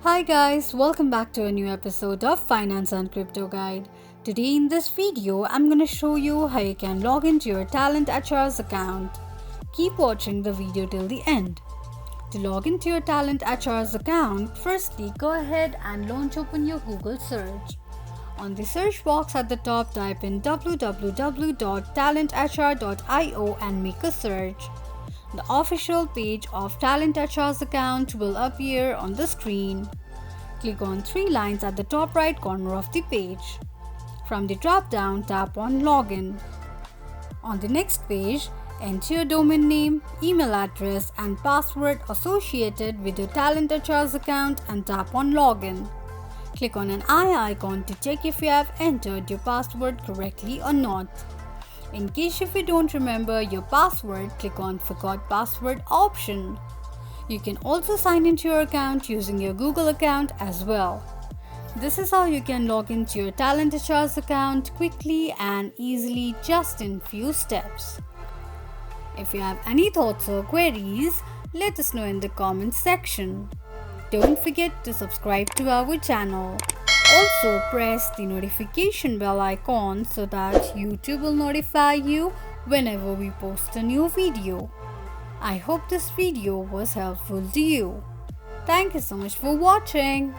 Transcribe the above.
Hi guys, welcome back to a new episode of Finance and Crypto Guide. Today in this video, I'm going to show you how you can log into your Talent HR's account. Keep watching the video till the end. To log into your Talent HR's account, firstly go ahead and launch open your Google search. On the search box at the top, type in www.talenthr.io and make a search. The official page of Talent HR's account will appear on the screen. Click on three lines at the top right corner of the page. From the drop-down, tap on Login. On the next page, enter your domain name, email address, and password associated with your Talent HR's account and tap on Login. Click on an eye icon to check if you have entered your password correctly or not. In case if you don't remember your password, click on Forgot Password option. You can also sign into your account using your Google account as well. This is how you can log into your Talent HR's account quickly and easily just in few steps. If you have any thoughts or queries, let us know in the comments section. Don't forget to subscribe to our channel. Also press the notification bell icon so that YouTube will notify you whenever we post a new video. I hope this video was helpful to you. Thank you so much for watching.